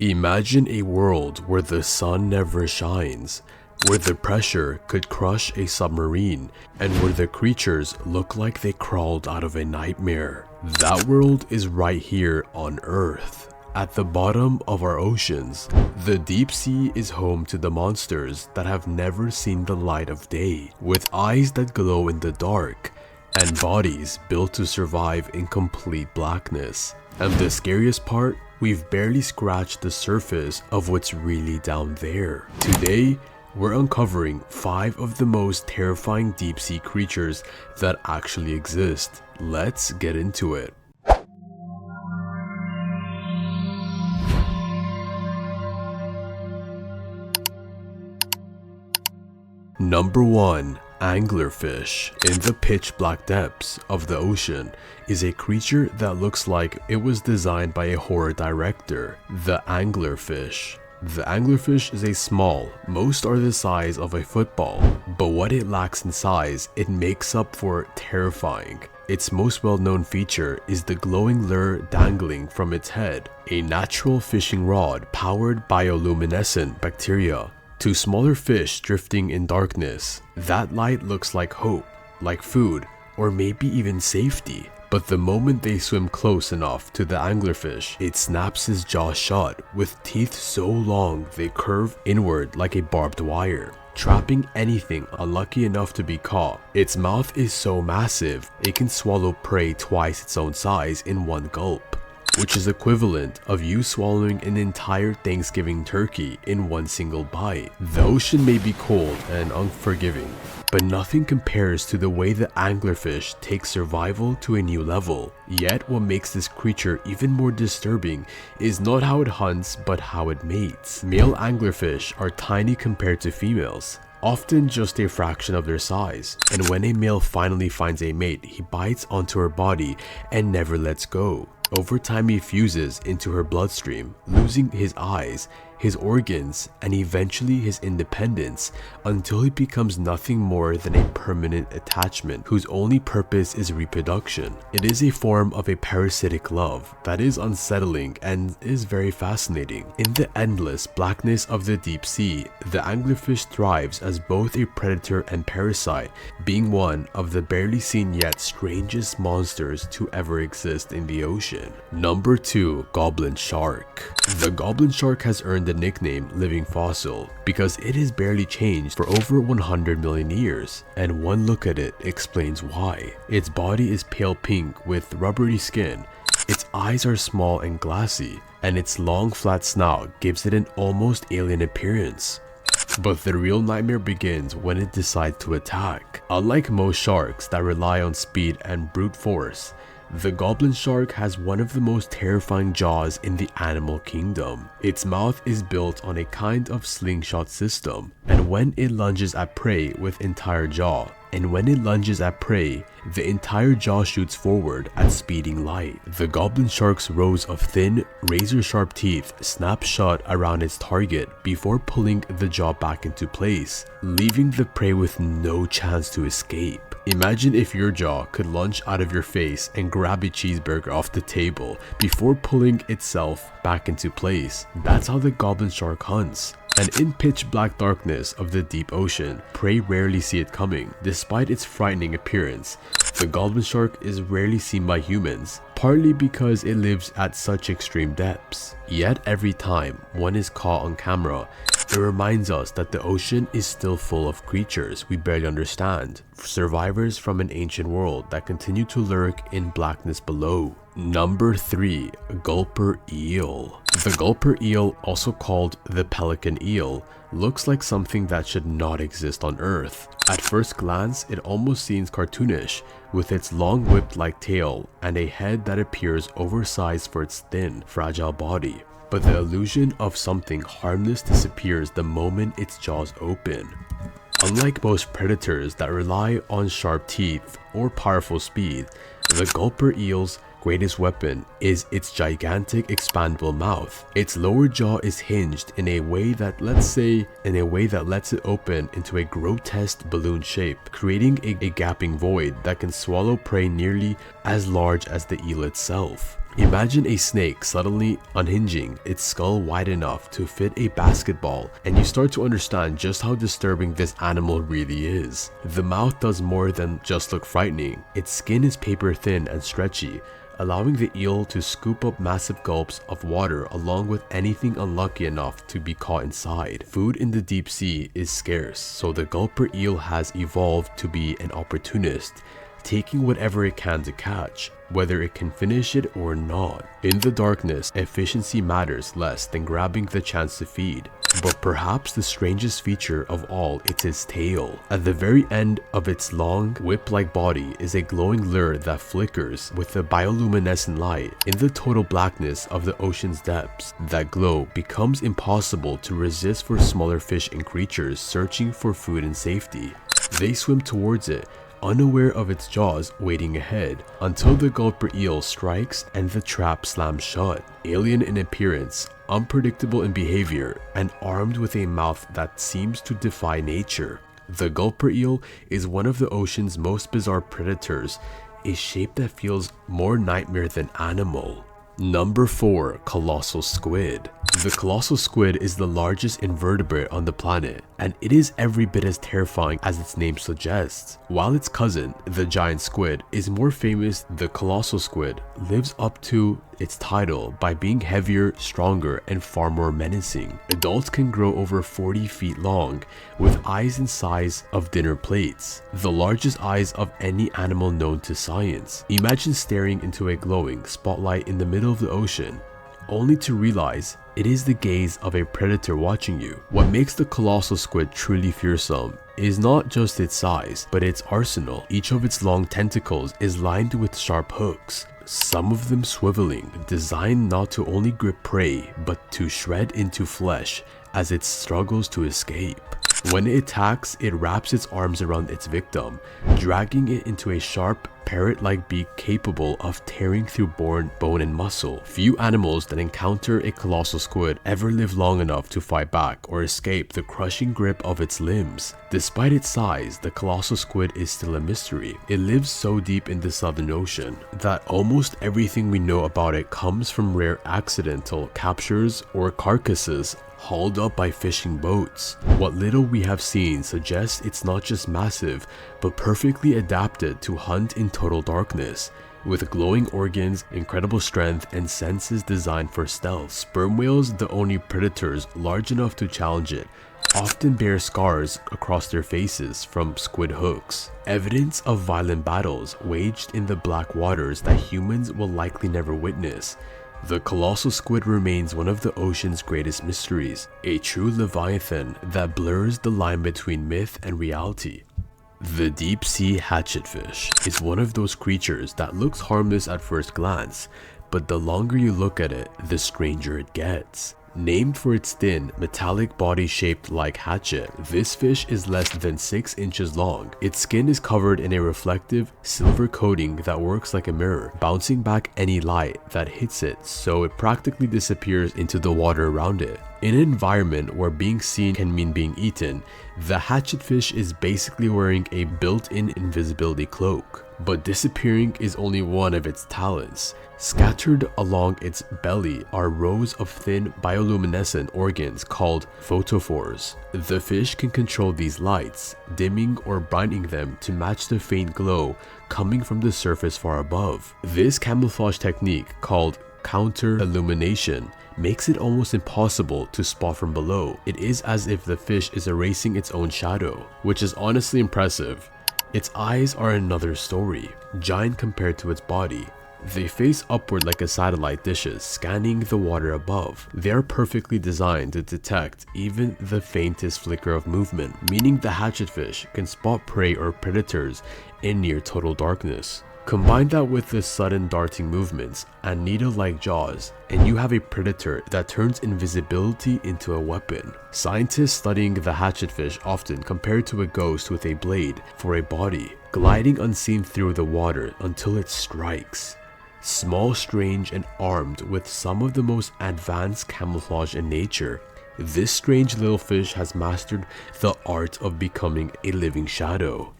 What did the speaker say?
Imagine a world where the sun never shines, where the pressure could crush a submarine, and where the creatures look like they crawled out of a nightmare. That world is right here on Earth. At the bottom of our oceans, the deep sea is home to the monsters that have never seen the light of day, with eyes that glow in the dark, and bodies built to survive in complete blackness. And the scariest part? We've barely scratched the surface of what's really down there. Today, we're uncovering 5 of the most terrifying deep sea creatures that actually exist. Let's get into it. Number 1. Anglerfish. In the pitch black depths of the ocean is a creature that looks like it was designed by a horror director, the anglerfish. The anglerfish is a small, most are the size of a football, but what it lacks in size, it makes up for terrifying. Its most well-known feature is the glowing lure dangling from its head, a natural fishing rod powered bioluminescent bacteria. To smaller fish drifting in darkness, that light looks like hope, like food, or maybe even safety. But the moment they swim close enough to the anglerfish, it snaps his jaw shut with teeth so long they curve inward like a barbed wire, trapping anything unlucky enough to be caught. Its mouth is so massive, it can swallow prey twice its own size in one gulp, which is equivalent of you swallowing an entire Thanksgiving turkey in one single bite. The ocean may be cold and unforgiving, but nothing compares to the way the anglerfish takes survival to a new level. Yet what makes this creature even more disturbing is not how it hunts, but how it mates. Male anglerfish are tiny compared to females, often just a fraction of their size, and when a male finally finds a mate, he bites onto her body and never lets go. Over time he fuses into her bloodstream, losing his eyes, his organs, and eventually his independence, until he becomes nothing more than a permanent attachment whose only purpose is reproduction. It is a form of a parasitic love that is unsettling and is very fascinating. In the endless blackness of the deep sea, the anglerfish thrives as both a predator and parasite, being one of the barely seen yet strangest monsters to ever exist in the ocean. Number 2. Goblin shark. The goblin shark has earned the nickname living fossil because it has barely changed for over 100 million years, and one look at it explains why. Its body is pale pink with rubbery skin, its eyes are small and glassy, and its long flat snout gives it an almost alien appearance. But the real nightmare begins when it decides to attack. Unlike most sharks that rely on speed and brute force, the goblin shark has one of the most terrifying jaws in the animal kingdom. Its mouth is built on a kind of slingshot system, and when it lunges at prey with entire jaw, the entire jaw shoots forward at speeding light. The goblin shark's rows of thin, razor-sharp teeth snap shut around its target before pulling the jaw back into place, leaving the prey with no chance to escape. Imagine if your jaw could lunge out of your face and grab a cheeseburger off the table before pulling itself back into place. That's how the goblin shark hunts. And in pitch black darkness of the deep ocean, prey rarely see it coming. Despite its frightening appearance, the goblin shark is rarely seen by humans, partly because it lives at such extreme depths. Yet every time one is caught on camera, it reminds us that the ocean is still full of creatures we barely understand, survivors from an ancient world that continue to lurk in blackness below. Number 3. Gulper eel. The gulper eel, also called the pelican eel, looks like something that should not exist on Earth. At first glance, it almost seems cartoonish, with its long whip-like tail and a head that appears oversized for its thin, fragile body. But the illusion of something harmless disappears the moment its jaws open. Unlike most predators that rely on sharp teeth or powerful speed, the gulper eel's greatest weapon is its gigantic expandable mouth. Its lower jaw is hinged in a way that lets it open into a grotesque balloon shape, creating a gaping void that can swallow prey nearly as large as the eel itself. Imagine a snake suddenly unhinging its skull wide enough to fit a basketball, and you start to understand just how disturbing this animal really is. The mouth does more than just look frightening. Its skin is paper thin and stretchy, allowing the eel to scoop up massive gulps of water along with anything unlucky enough to be caught inside. Food in the deep sea is scarce, so the gulper eel has evolved to be an opportunist, taking whatever it can to catch, whether it can finish it or not. In the darkness, efficiency matters less than grabbing the chance to feed. But perhaps the strangest feature of all is its tail. At the very end of its long, whip-like body is a glowing lure that flickers with a bioluminescent light. In the total blackness of the ocean's depths, that glow becomes impossible to resist for smaller fish and creatures searching for food and safety. They swim towards it, unaware of its jaws waiting ahead, until the gulper eel strikes and the trap slams shut. Alien in appearance, unpredictable in behavior, and armed with a mouth that seems to defy nature, the gulper eel is one of the ocean's most bizarre predators, a shape that feels more nightmare than animal. Number 4. Colossal squid. The colossal squid is the largest invertebrate on the planet, and it is every bit as terrifying as its name suggests. While its cousin, the giant squid, is more famous, the colossal squid lives up to its title by being heavier, stronger, and far more menacing. Adults can grow over 40 feet long, with eyes the size of dinner plates, the largest eyes of any animal known to science. Imagine staring into a glowing spotlight in the middle of the ocean, only to realize it is the gaze of a predator watching you. What makes the colossal squid truly fearsome is not just its size, but its arsenal. Each of its long tentacles is lined with sharp hooks, some of them swiveling, designed not to only grip prey, but to shred into flesh as it struggles to escape. When it attacks, it wraps its arms around its victim, dragging it into a sharp, parrot-like beak capable of tearing through bone and muscle. Few animals that encounter a colossal squid ever live long enough to fight back or escape the crushing grip of its limbs. Despite its size, the colossal squid is still a mystery. It lives so deep in the Southern Ocean that almost everything we know about it comes from rare accidental captures or carcasses hauled up by fishing boats. What little we have seen suggests it's not just massive, but perfectly adapted to hunt in total darkness. With glowing organs, incredible strength, and senses designed for stealth, sperm whales, the only predators large enough to challenge it, often bear scars across their faces from squid hooks, evidence of violent battles waged in the black waters that humans will likely never witness. The colossal squid remains one of the ocean's greatest mysteries, a true leviathan that blurs the line between myth and reality. The deep sea hatchetfish is one of those creatures that looks harmless at first glance, but the longer you look at it, the stranger it gets. Named for its thin, metallic body shaped like hatchet, this fish is less than 6 inches long. Its skin is covered in a reflective, silver coating that works like a mirror, bouncing back any light that hits it so it practically disappears into the water around it. In an environment where being seen can mean being eaten, the hatchetfish is basically wearing a built-in invisibility cloak. But disappearing is only one of its talents. Scattered along its belly are rows of thin bioluminescent organs called photophores. The fish can control these lights, dimming or brightening them to match the faint glow coming from the surface far above. This camouflage technique, called counter-illumination, makes it almost impossible to spot from below. It is as if the fish is erasing its own shadow, which is honestly impressive. Its eyes are another story, giant compared to its body. They face upward like a satellite dishes, scanning the water above. They are perfectly designed to detect even the faintest flicker of movement, meaning the hatchetfish can spot prey or predators in near total darkness. Combine that with the sudden darting movements and needle-like jaws, and you have a predator that turns invisibility into a weapon. Scientists studying the hatchetfish often compare it to a ghost with a blade for a body, gliding unseen through the water until it strikes. Small, strange, and armed with some of the most advanced camouflage in nature, this strange little fish has mastered the art of becoming a living shadow.